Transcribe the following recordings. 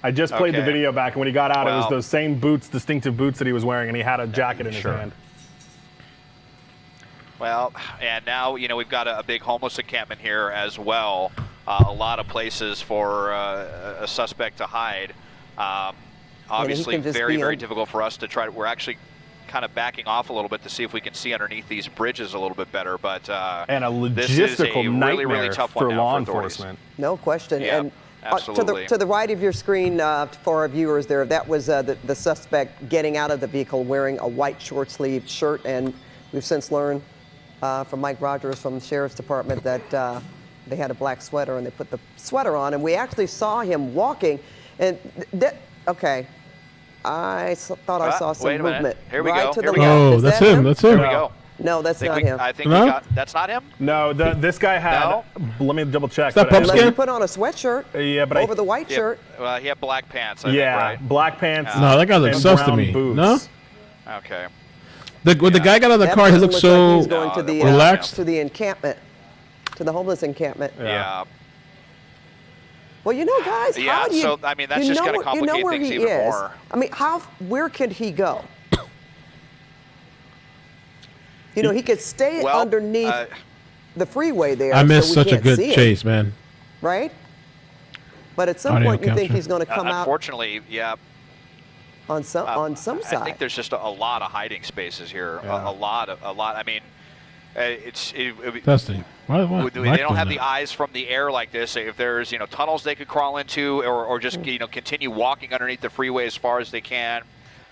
I just played the video back, and when he got out, it was those same boots, distinctive boots that he was wearing, and he had a jacket in his hand. Well, and now, we've got a big homeless encampment here as well. A lot of places for a suspect to hide. Obviously, very, very difficult for us to try. We're actually kind of backing off a little bit to see if we can see underneath these bridges a little bit better. But and a logistical this is a nightmare really tough one for now law for enforcement. No question. Yeah, and absolutely. To the right of your screen, for our viewers there, that was the suspect getting out of the vehicle wearing a white short-sleeved shirt. And we've since learned from Mike Rogers from the Sheriff's Department that they had a black sweater, and they put the sweater on. And we actually saw him walking. And okay, I thought I saw some movement. Here we right go. To Here the we left. go. Oh, that's him. That's him. Here we go. No, that's not him. I think we got. That's not him. No, this guy had. Let me double check. Unless he put on a sweatshirt. Yeah, but over the white shirt. Well, he had black pants. I think, right? Black pants. No, that guy looks sus to me. Boots. No. Okay. When the guy got out of the car, he looked so like going to the, relaxed. To the encampment, to the homeless encampment. Yeah. Well, guys, how do you? So I mean, that's just going to complicate things even more. I mean, where could he go? He could stay underneath the freeway there. I missed so such a good chase, man. Right? But at some point, you think he's going to come out. Unfortunately, yeah. On some side. I think there's just a lot of hiding spaces here. A lot. I mean, it's testing. Why they don't have the eyes from the air like this. If there's tunnels they could crawl into, or just continue walking underneath the freeway as far as they can.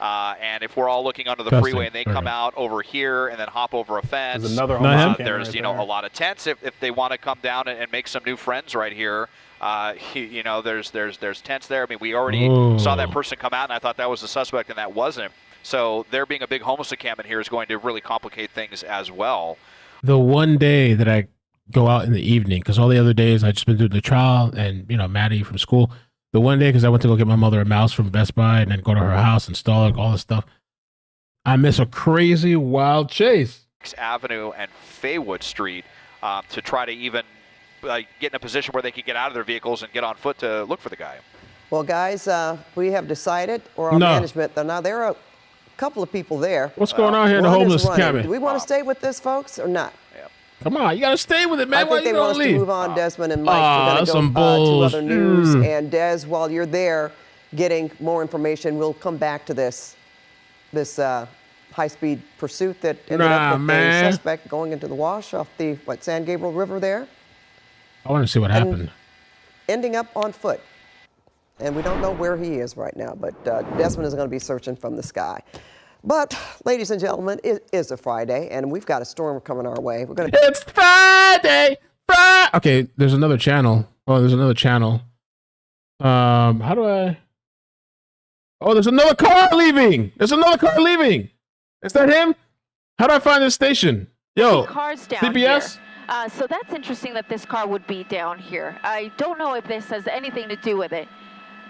And if we're all looking under the freeway and they come out over here and then hop over a fence, there's another there's a lot of tents if they want to come down and make some new friends right here. There's tents there. I mean, we already saw that person come out, and I thought that was the suspect, and that wasn't. So there being a big homeless encampment here is going to really complicate things as well. The one day that I go out in the evening, because all the other days I just been through the trial and Maddie from school. The one day, because I went to go get my mother a mouse from Best Buy and then go to her house, install it, all this stuff. I miss a crazy wild chase. Avenue and Faywood Street to try to even get in a position where they could get out of their vehicles and get on foot to look for the guy. Well, guys, we have decided, or our management, now there are a couple of people there. What's going on here in the homeless cabin? Do we want to stay with this, folks, or not? Come on, you got to stay with it, man. I think they want us to move on, Desmond and Mike. We're some going to go to other news. And Des, while you're there getting more information, we'll come back to this high-speed pursuit that ended up with the suspect going into the wash off the, San Gabriel River there? I want to see what happened. Ending up on foot. And we don't know where he is right now, but Desmond is going to be searching from the sky. But, ladies and gentlemen, it is a Friday, and we've got a storm coming our way. We're going to. It's Friday! Okay, there's another channel. Oh, there's another channel. How do I? Oh, there's another car leaving! There's another car leaving! Is that him? How do I find this station? Yo, cars down CBS? Here. So that's interesting that this car would be down here. I don't know if this has anything to do with it.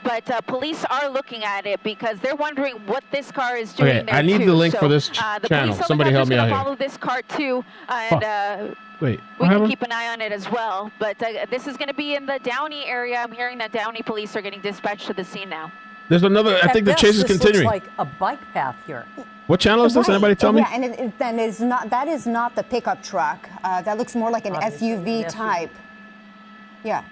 But police are looking at it because they're wondering what this car is doing there, I need too. the link for this channel. Somebody help me out here. Follow this car too, and wait, we can keep an eye on it as well. But this is going to be in the Downey area. I'm hearing that Downey police are getting dispatched to the scene now. There's another. I think the chase is continuing. Looks like a bike path here. What channel is this? Anybody tell me? Yeah, and then it's not. That is not the pickup truck. That looks more like an SUV type. Yeah.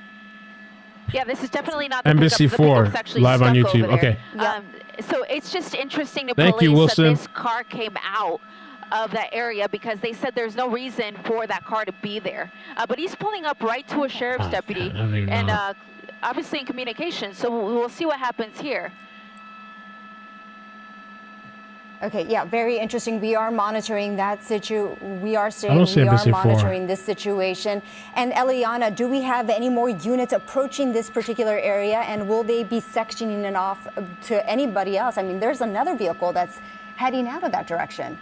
Yeah, this is definitely not the NBC4 live on YouTube. Okay. So it's just interesting to Thank police you, Wilson. that this car came out of that area because they said there's no reason for that car to be there. But he's pulling up right to a sheriff's deputy and obviously in communication. So we'll see what happens here. Okay, yeah, very interesting. We are monitoring that situation. We are monitoring this situation. And Eliana, do we have any more units approaching this particular area, and will they be sectioning it off to anybody else? I mean, there's another vehicle that's heading out of that direction.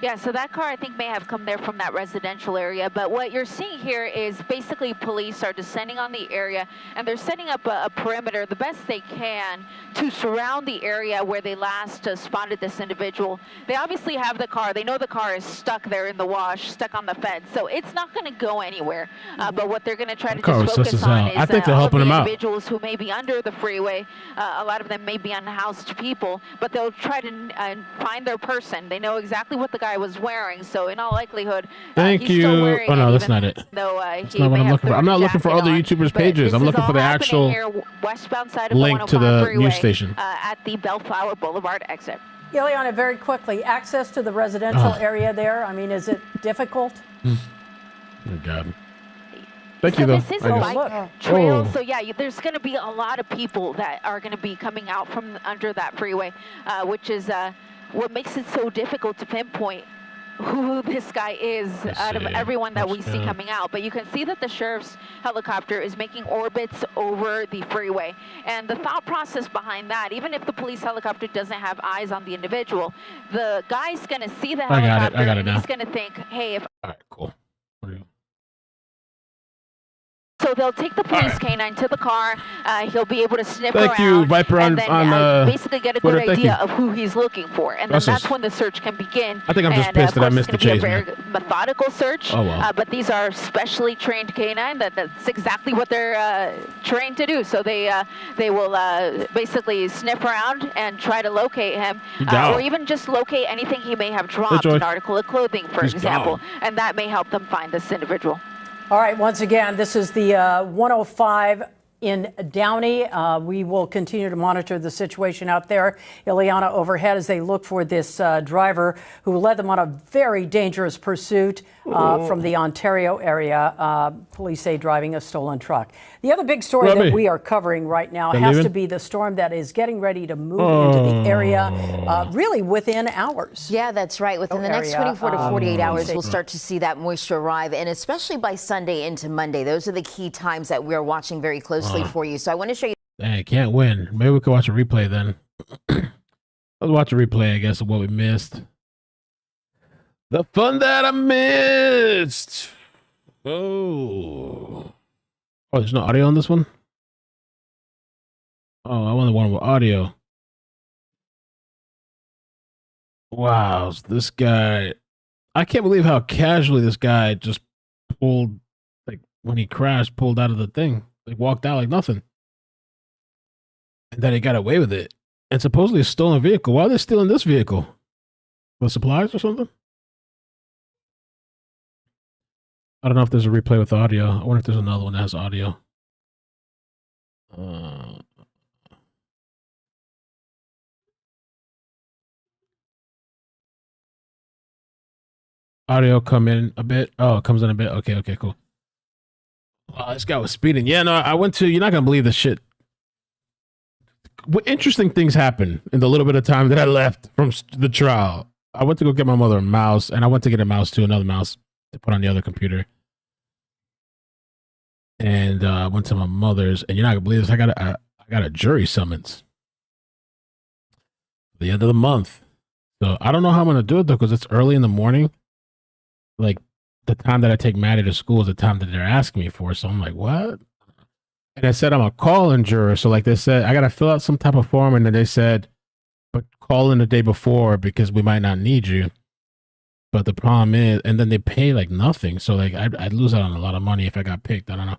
Yeah, so that car I think may have come there from that residential area, but what you're seeing here is basically police are descending on the area and they're setting up a perimeter the best they can to surround the area where they last spotted this individual. They obviously have the car. They know the car is stuck there in the wash, stuck on the fence, so it's not going to go anywhere. But what they're going to try to just focus on is I think they're all helping of the them individuals who may be under the freeway. A lot of them may be unhoused people, but they'll try to find their person. They know exactly what the guy was wearing, so in all likelihood, thank you. Oh no, that's not it. Though, that's not what I'm looking for. I'm not looking for other YouTubers' pages. I'm looking for the actual westbound side of link to the news station at the Bellflower Boulevard exit. Ileana, very quickly, access to the residential area there. I mean, is it difficult? Oh God. Thank you, though. This is a bike trail, so yeah, there's going to be a lot of people that are going to be coming out from under that freeway, which is what makes it so difficult to pinpoint who this guy is out of everyone that we see coming out. But you can see that the sheriff's helicopter is making orbits over the freeway. And the thought process behind that, even if the police helicopter doesn't have eyes on the individual, the guy's going to see the helicopter and he's going to think, hey, if... All right, cool. So they'll take the police canine to the car. He'll be able to sniff around. Thank you, Viper, and then basically get a good idea of who he's looking for. And then that's when the search can begin. I think I'm just pissed that I missed the chase, man. It's going to be a very methodical search. Oh, wow. But these are specially trained canine. That's exactly what they're trained to do. So they will basically sniff around and try to locate him. Or even just locate anything he may have dropped, an article of clothing, for example. And that may help them find this individual. All right, once again, this is the 105 in Downey. We will continue to monitor the situation out there. Ileana overhead as they look for this driver who led them on a very dangerous pursuit from the Ontario area. Police say driving a stolen truck. The other big story that we are covering right now has to be the storm that is getting ready to move into the area really within hours. Yeah, that's right. Within the next 24 to 48 hours, we'll start to see that moisture arrive, and especially by Sunday into Monday. Those are the key times that we're watching very closely for you. So I want to show you. Dang, can't win. Maybe we could watch a replay then. Let's watch a replay, I guess, of what we missed. The fun that I missed. Oh, there's no audio on this one? Oh, I want the one with audio. Wow, this guy. I can't believe how casually this guy just pulled, like, when he crashed, pulled out of the thing. Like, walked out like nothing. And then he got away with it. And supposedly a stolen vehicle. Why are they stealing this vehicle? For supplies or something? I don't know if there's a replay with audio. I wonder if there's another one that has audio. Audio come in a bit. Oh, it comes in a bit. Okay, cool. Wow, this guy was speeding. Yeah, no, I went to, you're not going to believe this shit. Interesting things happened in the little bit of time that I left from the trial. I went to go get my mother a mouse, and I went to get a mouse too, another mouse to put on the other computer. And I went to my mother's, and you're not gonna believe this. I got a jury summons at the end of the month. So I don't know how I'm gonna do it though, because it's early in the morning. Like the time that I take Maddie to school is the time that they're asking me for. So I'm like, what? And I said I'm a call-in juror. So like they said, I gotta fill out some type of form, and then they said, but call in the day before because we might not need you. But the problem is, and then they pay like nothing. So like I'd lose out on a lot of money if I got picked. I don't know.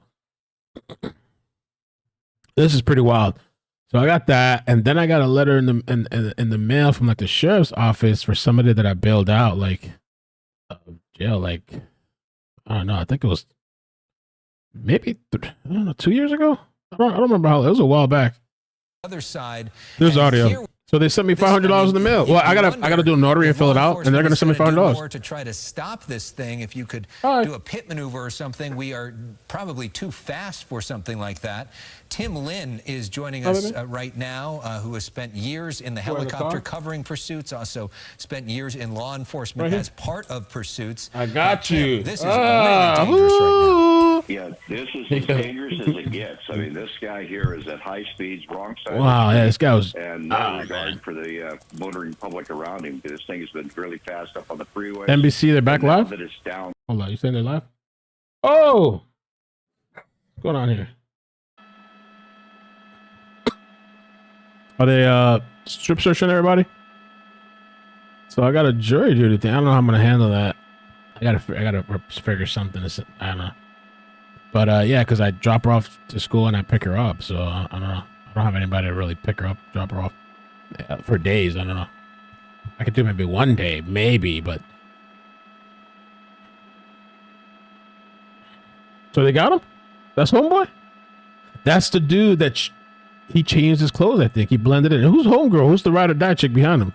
This is pretty wild. So I got that, and then I got a letter in the mail from like the sheriff's office for somebody that I bailed out, like jail, like I don't know. I think it was maybe I don't know 2 years ago. I don't remember how. It was a while back. Other side. There's audio. So they sent me $500 in the mail. Well, I gotta do a notary and fill it out, and they're gonna send me $500 to try to stop this thing. If you could do a pit maneuver or something, we are probably too fast for something like that. Tim Lynn is joining us right now, who has spent years in the helicopter covering pursuits, also spent years in law enforcement as part of pursuits. I got you. This is really dangerous right now. Yeah, this is as dangerous as it gets. I mean, this guy here is at high speeds, wrong side. Wow, yeah, this guy was. And no regard for the motoring public around him. This thing has been really fast up on the freeway. NBC, they're back live? That it's down. Hold on, you saying they're live? Oh! What's going on here? Are they strip searching everybody? So I got a jury duty thing. I don't know how I'm gonna handle that. I gotta figure something. I don't know. But yeah, because I drop her off to school and I pick her up. So I don't know. I don't have anybody to really pick her up, drop her off for days. I don't know. I could do maybe one day, maybe, but. So they got him? That's homeboy? That's the dude that he changed his clothes, I think. He blended in. And who's homegirl? Who's the ride or die chick behind him?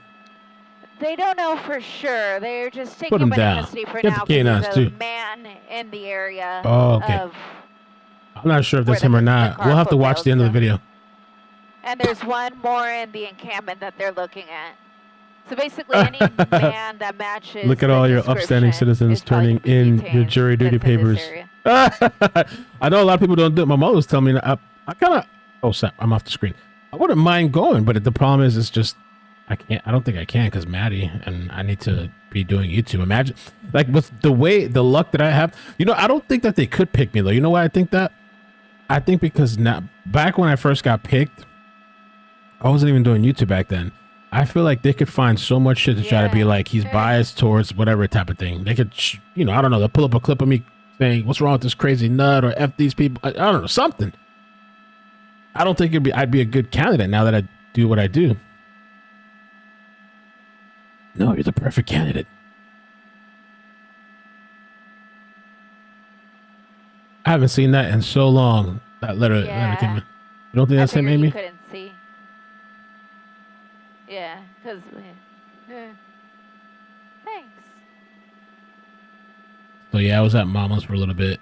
They don't know for sure. They're just taking him him down. into custody for Get now the canines, because there's too. a man in the area. Oh, okay. I'm not sure if that's him or not. We'll have to watch the end of the video. And there's one more in the encampment that they're looking at. So basically, any man that matches. Look at all your upstanding citizens turning in your jury duty papers. I know a lot of people don't do it. My mother was telling me I kind of. Oh, snap! I'm off the screen. I wouldn't mind going, but the problem is, it's just I can't. I don't think I can because Maddie and I need to be doing YouTube. Imagine, like with the luck that I have. You know, I don't think that they could pick me though. You know why I think that? I think because now, back when I first got picked, I wasn't even doing YouTube back then. I feel like they could find so much shit to try to be like he's biased towards whatever type of thing. They could, you know, I don't know. They'll pull up a clip of me saying, "What's wrong with this crazy nut?" or "F these people." I don't know, something. I don't think I'd be a good candidate now that I do what I do. No, you're the perfect candidate. I haven't seen that in so long. That letter came in. You don't think that's him, Amy? You couldn't see. Yeah, because. Thanks. So yeah, I was at Mama's for a little bit.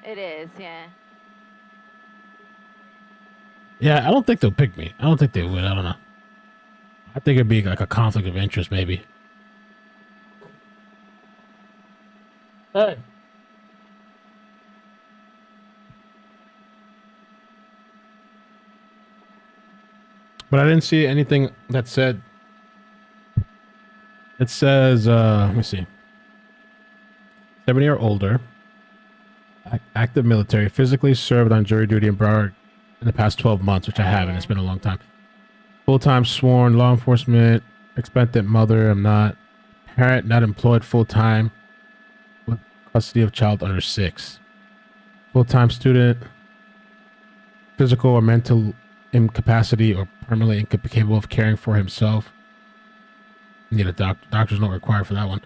It is, yeah. Yeah, I don't think they'll pick me. I don't think they would. I don't know. I think it'd be like a conflict of interest, maybe. Hey. But I didn't see anything that said. It says, let me see. 70 or older. Active military. Physically served on jury duty in Broward in the past 12 months, which I haven't. It's been a long time. Full-time sworn law enforcement. Expectant mother. I'm not. Parent not employed full-time. With custody of child under 6. Full-time student. Physical or mental incapacity or permanently incapable of caring for himself. Need a doctor. Doctor's not required for that one.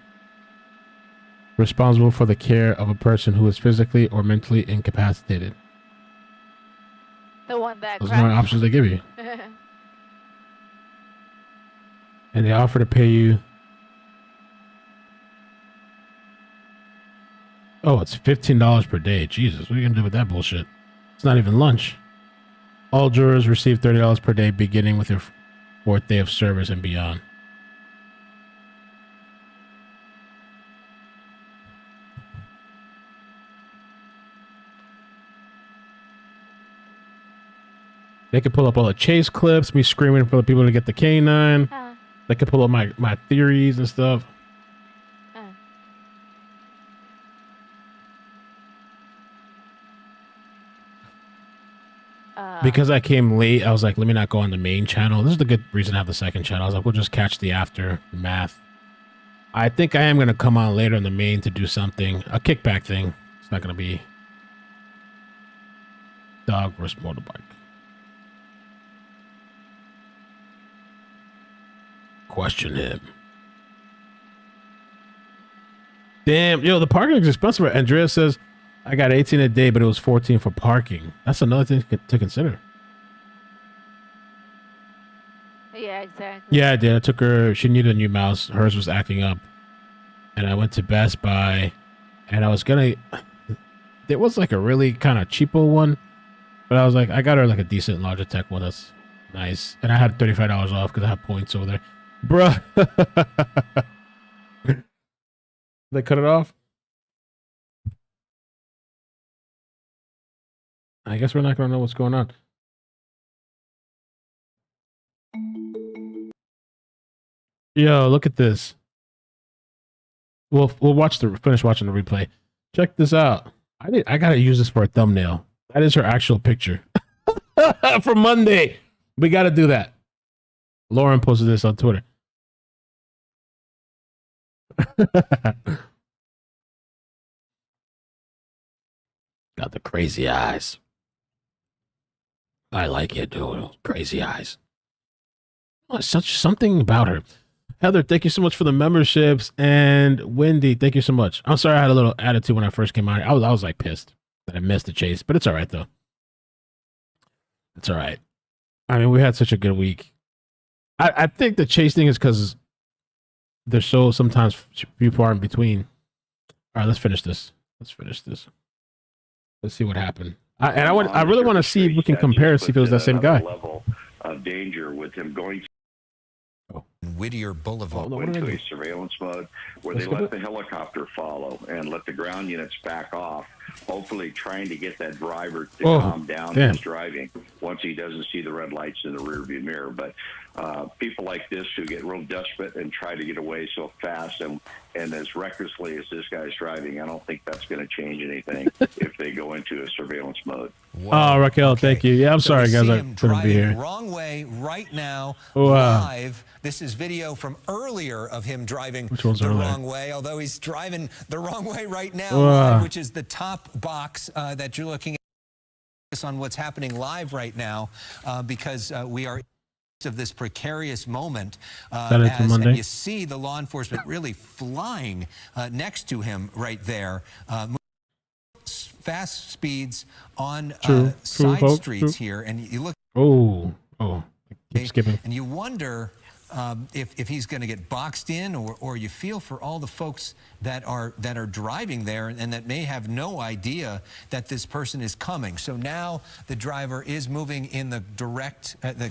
Responsible for the care of a person who is physically or mentally incapacitated. The one that. Those are the options they give you. And they offer to pay you. Oh, it's $15 per day. Jesus, what are you gonna do with that bullshit? It's not even lunch. All jurors receive $30 per day beginning with your 4th day of service and beyond. They could pull up all the chase clips, me screaming for the people to get the canine. They could pull up my theories and stuff. Because I came late, I was like, let me not go on the main channel. This is the good reason to have the second channel. I was like, we'll just catch the aftermath. I think I am going to come on later on the main to do something. A kickback thing. It's not going to be dog versus motorbike. Question him. Damn, yo, the parking is expensive. Andrea says, I got 18 a day, but it was 14 for parking. That's another thing to consider. Yeah, exactly. Yeah, I did. I took her. She needed a new mouse. Hers was acting up. And I went to Best Buy. And I was going to... There was like a really kind of cheapo one. But I was like, I got her like a decent Logitech one. That's nice. And I had $35 off because I have points over there. Bruh. They cut it off? I guess we're not going to know what's going on. Yo, look at this. We'll finish watching the replay. Check this out. I got to use this for a thumbnail. That is her actual picture. For Monday. We got to do that. Lauren posted this on Twitter. Got the crazy eyes. I like it, dude. Crazy eyes. Oh, such something about her. Heather, thank you so much for the memberships. And Wendy, thank you so much. I'm sorry I had a little attitude when I first came out. I was like pissed that I missed the chase, but it's all right though. It's all right. I mean, we had such a good week. I think the chase thing is because there's so sometimes few far in between. All right, let's finish this. Let's see what happened. I really want to see if we can compare, see if it was that same guy. Level of danger with him going Whittier Boulevard. Went to a surveillance mode where they let the helicopter follow and let the ground units back off, hopefully trying to get that driver to calm down his driving once he doesn't see the red lights in the rearview mirror. But people like this who get real desperate and try to get away so fast and as recklessly as this guy's driving, I don't think that's going to change anything if they go into a surveillance mode. Wow. Oh, Raquel, thank you. Yeah, I'm sorry, guys. I couldn't be here. Wrong way right now, live. This is video from earlier of him driving the wrong way, although he's driving the wrong way right now, live, which is the top box that you're looking at on what's happening live right now, because we are of this precarious moment and you see the law enforcement really flying next to him right there. Fast speeds on side streets here, and you look. Keep skipping. And you wonder if he's going to get boxed in, or you feel for all the folks that are driving there and that may have no idea that this person is coming. So now the driver is moving in the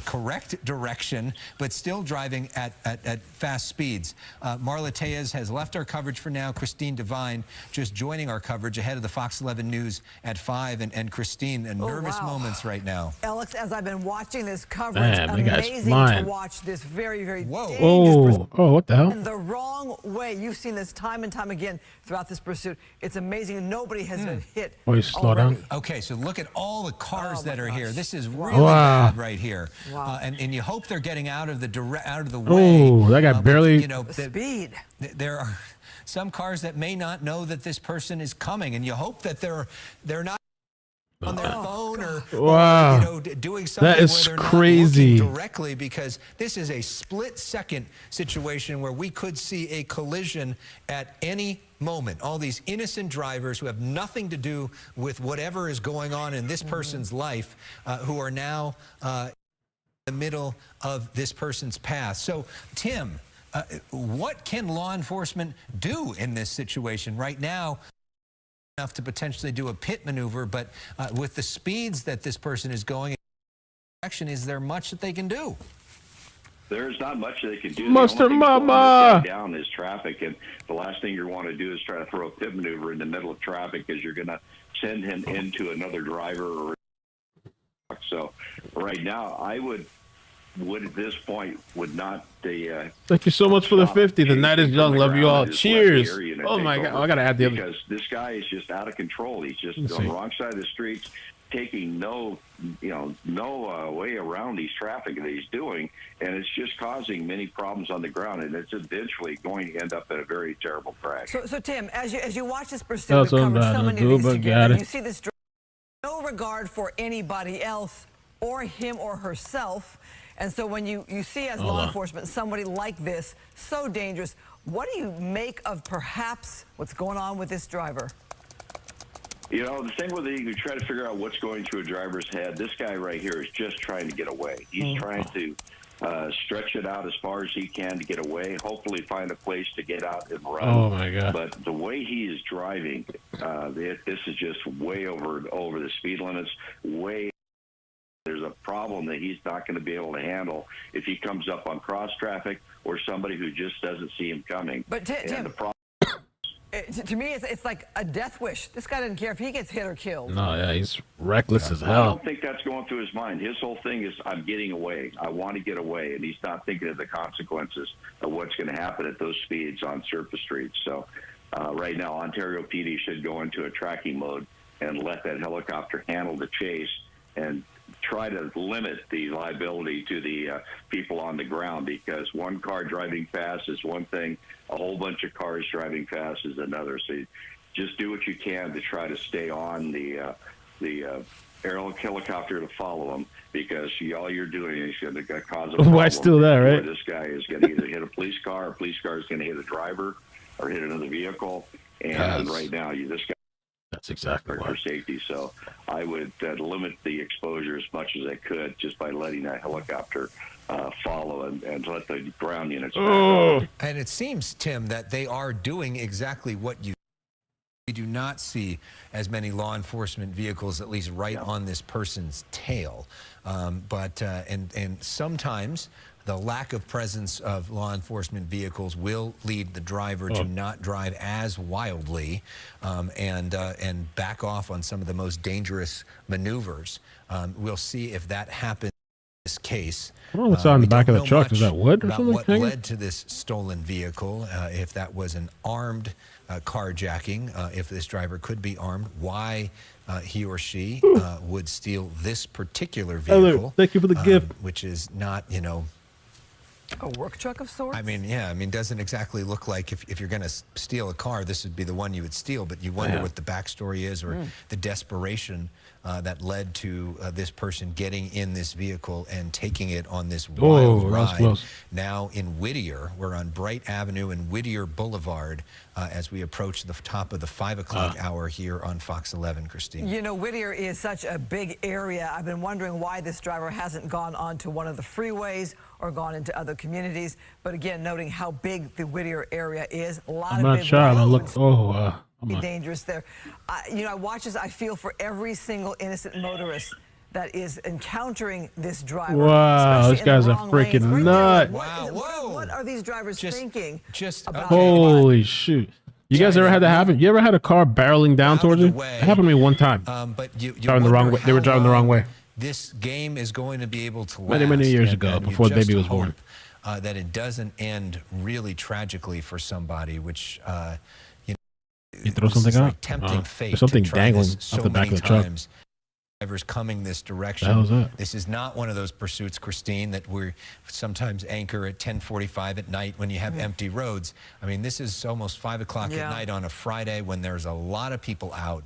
correct direction, but still driving at fast speeds. Marla Tejas has left our coverage for now. Christine Devine just joining our coverage ahead of the Fox 11 News at 5. And Christine, nervous moments right now. Alex, as I've been watching this coverage, amazing to watch this very dangerous what the hell? in the wrong way. You've seen this time and time again throughout this pursuit. It's amazing. Nobody has been hit. Slow down. Okay, so look at all the cars that are here. This is really bad right here. And you hope they're getting out of the way. Oh, that guy barely. Speed. There are some cars that may not know that this person is coming, and you hope that they're not on their phone or doing something that is where they're crazy. Not looking directly, because this is a split-second situation where we could see a collision at any moment. All these innocent drivers who have nothing to do with whatever is going on in this person's life, who are now in the middle of this person's path. So, Tim, what can law enforcement do in this situation right now? Enough to potentially do a pit maneuver, but with the speeds that this person is going in, is there much that they can do? There's not much they can do. Mr. Mama! Down is traffic, and the last thing you want to do is try to throw a pit maneuver in the middle of traffic, because you're going to send him into another driver. So right now, I would at this point would not thank you so much for the 50. The night is young. Love you all. Cheers. Oh my God. I got to add the other. Because this guy is just out of control. He's just on the wrong side of the streets, taking no way around these traffic that he's doing, and it's just causing many problems on the ground, and it's eventually going to end up in a very terrible crash. So Tim, as you watch this pursuit, so many of these together, you see this no regard for anybody else or him or herself. And so when you see as law enforcement somebody like this, so dangerous, what do you make of perhaps what's going on with this driver? You know, the thing with it, you try to figure out what's going through a driver's head. This guy right here is just trying to get away. He's trying to stretch it out as far as he can to get away, hopefully find a place to get out and run. Oh, my God. But the way he is driving, this is just way over the speed limits, There's a problem that he's not going to be able to handle if he comes up on cross traffic or somebody who just doesn't see him coming. But Tim, To me, it's like a death wish. This guy doesn't care if he gets hit or killed. No, yeah, he's reckless as I hell. don't think that's going through his mind. His whole thing is, I'm getting away. I want to get away. And he's not thinking of the consequences of what's going to happen at those speeds on surface streets. So right now, Ontario PD should go into a tracking mode and let that helicopter handle the chase and try to limit the liability to the people on the ground, because one car driving fast is one thing, a whole bunch of cars driving fast is another. So just do what you can to try to stay on the aerial helicopter to follow them, because all you're doing is going to cause a problem. Why still there, right? This guy is going to either hit a police car is going to hit a driver or hit another vehicle. And right now, this guy. That's exactly for safety. So I would limit the exposure as much as I could just by letting that helicopter follow and let the ground units back up. And it seems, Tim, that they are doing exactly what you. We do not see as many law enforcement vehicles, at least right on this person's tail. And sometimes the lack of presence of law enforcement vehicles will lead the driver to not drive as wildly and back off on some of the most dangerous maneuvers. We'll see if that happens in this case. I don't know what's on the back of the truck. Is that wood or something? What led to this stolen vehicle, if that was an armed carjacking, if this driver could be armed, why he or she would steal this particular vehicle. Thank you for the gift. Which is not, you know, a work truck of sorts? I mean, yeah. I mean, doesn't exactly look like if you're going to steal a car, this would be the one you would steal. But you wonder what the backstory is, or the desperation that led to this person getting in this vehicle and taking it on this wild ride. Now in Whittier, we're on Bright Avenue and Whittier Boulevard as we approach the top of the 5 o'clock hour here on Fox 11, Christine. You know, Whittier is such a big area. I've been wondering why this driver hasn't gone onto one of the freeways or gone into other communities. But again, noting how big the Whittier area is, a lot of big roads. Dangerous there. You know, I watch this. I feel for every single innocent motorist that is encountering this driver. Wow, this guy's a freaking nut. Wow, what are these drivers thinking? Holy shoot. You guys ever had that happen? You ever had a car barreling down towards you? It happened to me one time. But you driving the wrong way. They were driving the wrong way. This game is going to be able to last. Many years ago, before the baby was born. That it doesn't end really tragically for somebody, which you throw something out? Like tempting fate. There's something dangling off the back of the truck. Drivers coming this direction. What the hell is that? This is not one of those pursuits, Christine, that we sometimes anchor at 10:45 at night when you have empty roads. I mean, this is almost 5 o'clock at night on a Friday when there's a lot of people out.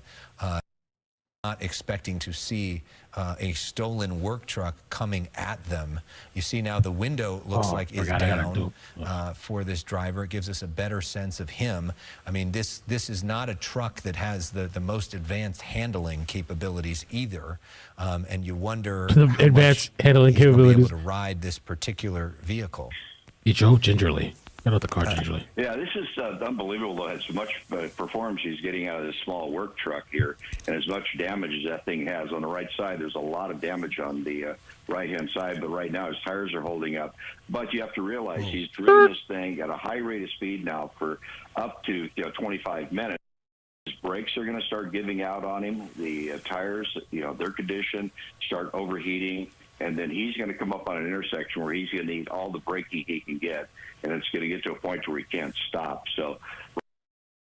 Not expecting to see a stolen work truck coming at them. You see now the window looks like it's down for this driver. It gives us a better sense of him. I mean, this is not a truck that has the most advanced handling capabilities either. And you wonder the advanced handling capabilities. Be able to ride this particular vehicle. He drove gingerly. Got out the car gingerly. Yeah, this is unbelievable, though. As much performance he's getting out of this small work truck here, and as much damage as that thing has. On the right side, there's a lot of damage on the right-hand side, but right now his tires are holding up. But you have to realize he's driven this thing at a high rate of speed now for up to 25 minutes. His brakes are going to start giving out on him. The tires, their condition, start overheating. And then he's going to come up on an intersection where he's going to need all the braking he can get, and it's going to get to a point where he can't stop. So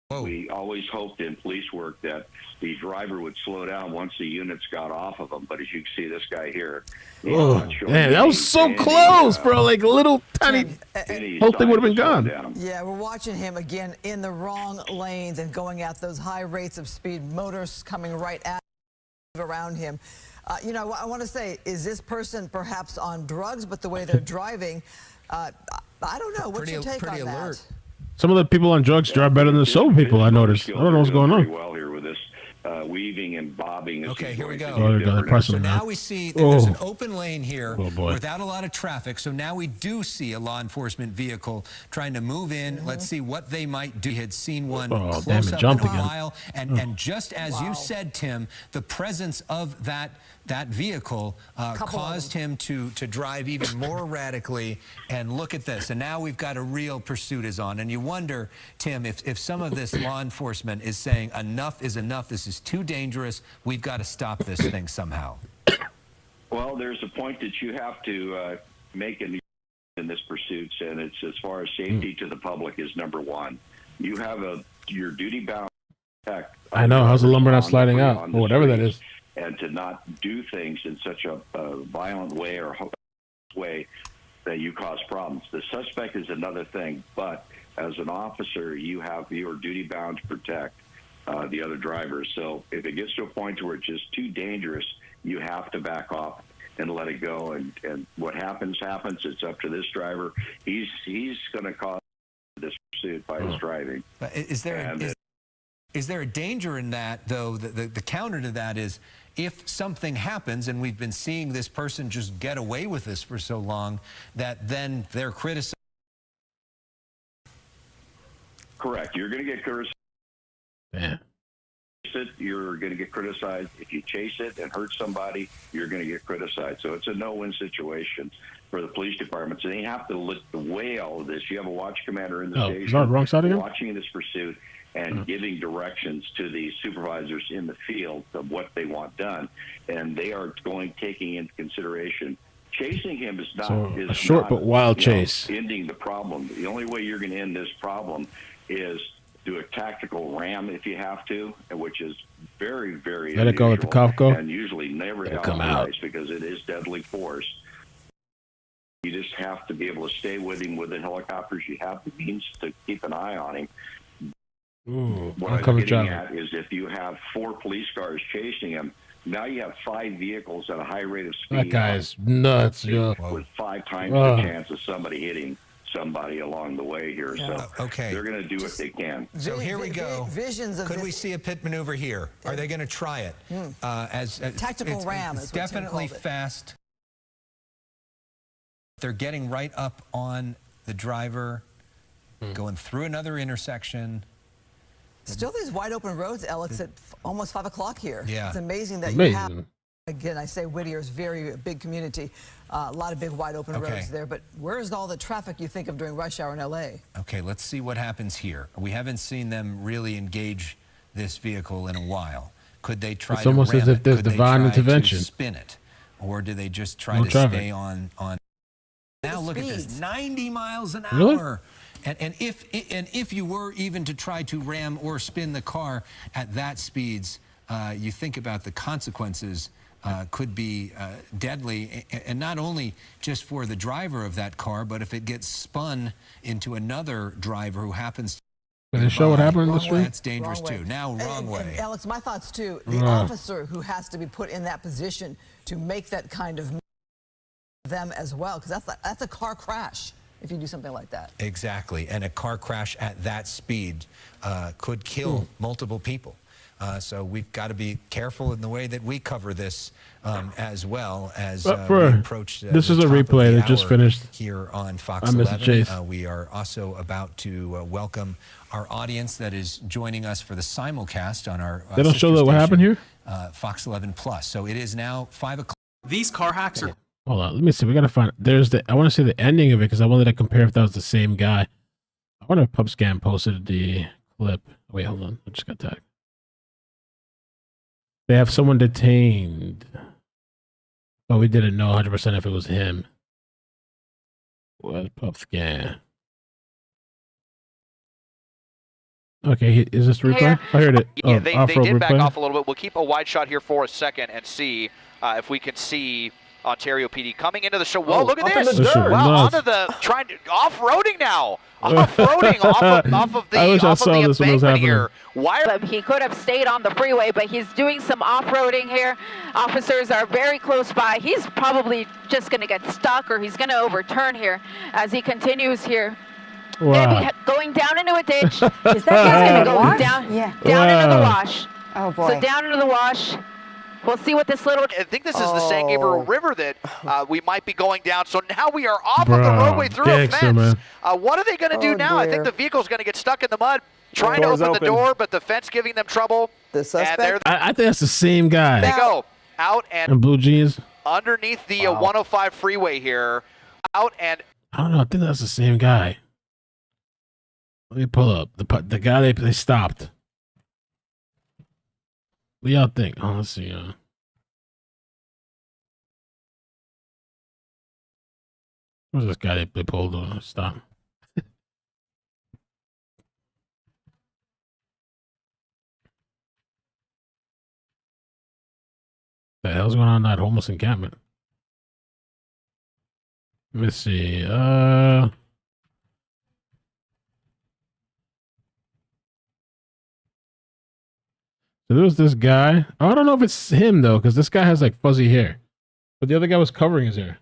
we always hoped in police work that the driver would slow down once the units got off of him. But as you can see, this guy here, man, that was so close, bro. Like a little tiny, whole thing would have been gone. Yeah, we're watching him again in the wrong lanes and going at those high rates of speed. Motorists coming right at around him. I want to say, is this person perhaps on drugs, but the way they're driving, I don't know. What's your take on that? Some of the people on drugs drive better than the sober people, I noticed. I don't know what's going on. Well here with this weaving and bobbing. Okay, here we go. So now we see that there's an open lane here without a lot of traffic. So now we do see a law enforcement vehicle trying to move in. Let's see what they might do. We had seen one close up in a while. And just as you said, Tim, the presence of that vehicle caused him to drive even more erratically. And look at this. And now we've got a real pursuit is on. And you wonder, Tim, if some of this law enforcement is saying enough is enough, this is too dangerous, we've got to stop this thing somehow. Well, there's a point that you have to make in this pursuit, and it's as far as safety to the public is number one. You have your duty bound to protect. I know. How's the lumber not sliding out, or whatever that is? And to not do things in such a violent way or way that you cause problems. The suspect is another thing, but as an officer, you are duty bound to protect the other drivers. So if it gets to a point where it's just too dangerous, you have to back off and let it go. And what happens. It's up to this driver. He's going to cause this pursuit by his driving. But is there a danger in that, though? The counter to that is, if something happens, and we've been seeing this person just get away with this for so long, that then they're criticized. Correct. You're going to get criticized. Yeah. You're going to get criticized. If you chase it and hurt somebody, you're going to get criticized. So it's a no-win situation for the police departments. And they have to look the way all of this. You have a watch commander in the station is that wrong side again? watching this pursuit and giving directions to the supervisors in the field of what they want done. And they are taking into consideration chasing him is not a short but wild chase. Ending the problem. The only way you're going to end this problem is do a tactical ram if you have to, which is very, very let it go, let the cop go, and usually never authorized because it is deadly force. You just have to be able to stay with him with the helicopters. You have the means to keep an eye on him. What I'm getting at is if you have 4 police cars chasing him, now you have 5 vehicles at a high rate of speed. That guy's nuts, with 5 times the chance of somebody hitting somebody along the way here. So they're going to do what they can. So here we go. Could we see a pit maneuver here? Are they going to try it? As tactical ram is definitely fast. They're getting right up on the driver, going through another intersection. Still these wide open roads, Alex, at almost 5 o'clock here. Yeah. It's amazing that you have, again, I say Whittier is very big community. A lot of big wide open roads there. But where is all the traffic you think of during rush hour in L.A.? Okay, let's see what happens here. We haven't seen them really engage this vehicle in a while. Could they try it's almost as if there's divine intervention. To spin it? Or do they just try to stay on? Now look at this, 90 miles an hour. Really? And if you were even to try to ram or spin the car at that speeds, you think about the consequences could be deadly, and not only just for the driver of that car, but if it gets spun into another driver who happens to Can they show what happened in the street? That's dangerous too. Now, wrong way. And Alex, my thoughts too. The officer who has to be put in that position to make that kind of them as well, because that's a car crash if you do something like that. Exactly, and a car crash at that speed could kill multiple people. So we've got to be careful in the way that we cover this as well as we approach this is a replay that just finished here on Fox 11. We are also about to welcome our audience that is joining us for the simulcast on our they don't show that what happened here? Fox 11 Plus. So it is now 5 o'clock. These car hacks are... Hold on, let me see. We got to find... I want to see the ending of it because I wanted to compare if that was the same guy. I wonder if PubScan posted the clip. Wait, hold on. I just got tagged. They have someone detained, but we didn't know 100% if it was him. What PubScan? Okay, is this replay? I heard it. Yeah, they did back off a little bit. We'll keep a wide shot here for a second and see if we can see Ontario PD coming into the show. Whoa, look at this! Wow, onto the off-roading now. Off-roading off of the embankment here. He could have stayed on the freeway, but he's doing some off-roading here. Officers are very close by. He's probably just going to get stuck, or he's going to overturn here as he continues here. Wow. Maybe going down into a ditch. Is that going to go down into the wash? Oh, boy. So down into the wash. We'll see what this little... I think this is the San Gabriel River that we might be going down. So now we are off of the roadway through a fence. What are they going to do now? Dear. I think the vehicle's going to get stuck in the mud, trying to open the door, but the fence giving them trouble. The suspect? I think that's the same guy. They go out and blue jeans underneath the 105 freeway here. Out and... I don't know. I think that's the same guy. Let me pull up the guy they stopped. What do y'all think? Oh, let's see. Where's this guy they pulled on? Stop. The hell's going on in that homeless encampment? Let me see. So there was this guy. Oh, I don't know if it's him though, because this guy has like fuzzy hair, but the other guy was covering his hair.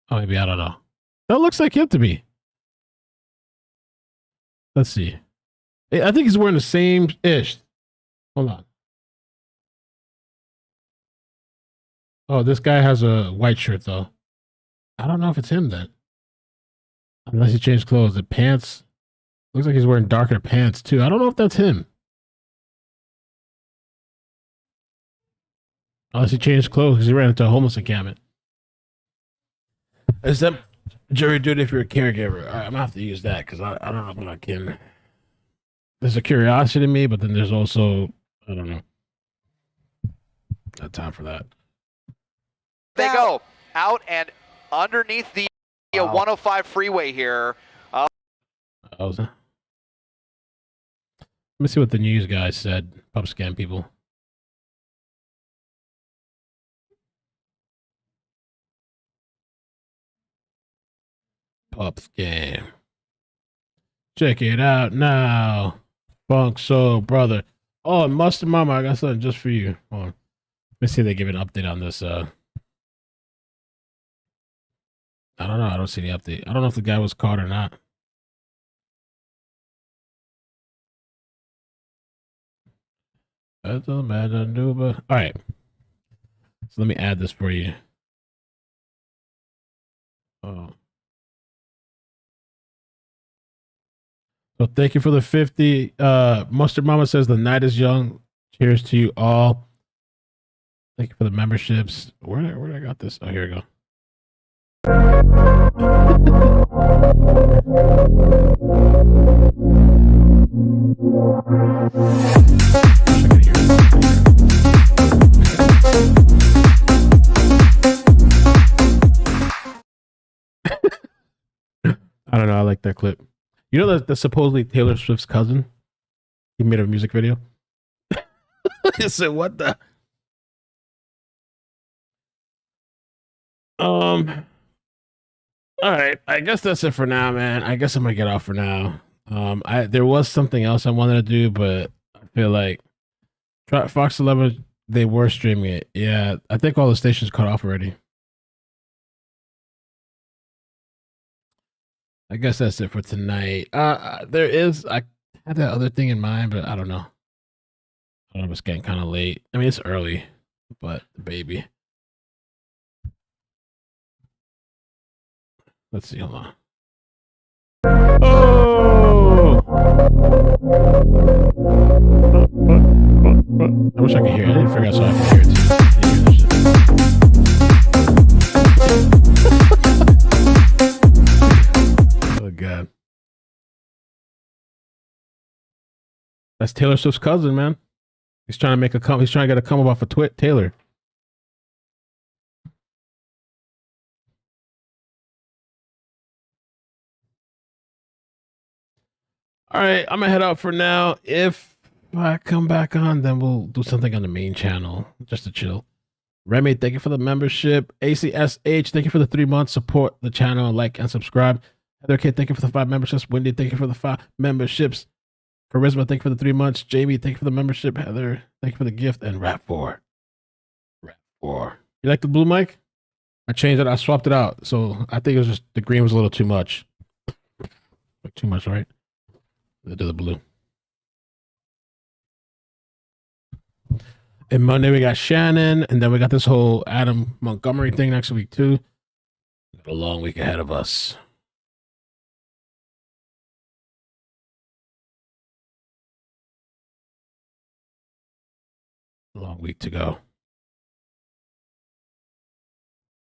Oh, maybe I don't know. That looks like him to me. Let's see. I think he's wearing the same ish. Hold on. Oh, this guy has a white shirt though. I don't know if it's him then. Unless he changed clothes. The pants looks like he's wearing darker pants too. I don't know if that's him. Unless he changed clothes because he ran into a homeless encampment. Is that jury duty if you're a caregiver? All right, I'm gonna have to use that because I don't know if I can. There's a curiosity in me, but then there's also, I don't know. Not time for that. They go out and underneath the 105 freeway here. Let me see what the news guy said. Pub scam people. Pub scam. Check it out now. Funk Soul Brother. Oh, and Mustard Mama, I got something just for you. Hold on. Let me see if they give an update on this. I don't know. I don't see the update. I don't know if the guy was caught or not. That's all bad. All right. So let me add this for you. Oh. So thank you for the 50. Mustard Mama says the night is young. Cheers to you all. Thank you for the memberships. Where I got this? Oh, here we go. I don't know. I like that clip. You know that supposedly Taylor Swift's cousin? He made a music video. So what the? All right. I guess that's it for now, man. I guess I'm gonna get off for now. There was something else I wanted to do, but I feel like Fox 11, they were streaming it. Yeah, I think all the stations cut off already. I guess that's it for tonight. I had that other thing in mind, but I don't know. I don't know if it's getting kind of late. I mean, it's early, but baby. Let's see. Hold on. Oh! I wish I could hear it. I didn't figure out so I could hear it too. Oh, God. That's Taylor Swift's cousin, man. He's trying to make a come. He's trying to get a come up off of Taylor. All right, I'm gonna head out for now. If I come back on, then we'll do something on the main channel just to chill. Remy, thank you for the membership. ACSH, thank you for the 3 months. Support the channel, like and subscribe. Heather K, thank you for the 5 memberships. Wendy, thank you for the 5 memberships. Charisma, thank you for the 3 months. Jamie, thank you for the membership. Heather, thank you for the gift. And Rap4. You like the blue mic? I changed it. I swapped it out. So I think it was just the green was a little too much. Like too much, right? To the blue. And Monday we got Shannon, and then we got this whole Adam Montgomery thing next week too. Got a long week ahead of us. Long week to go.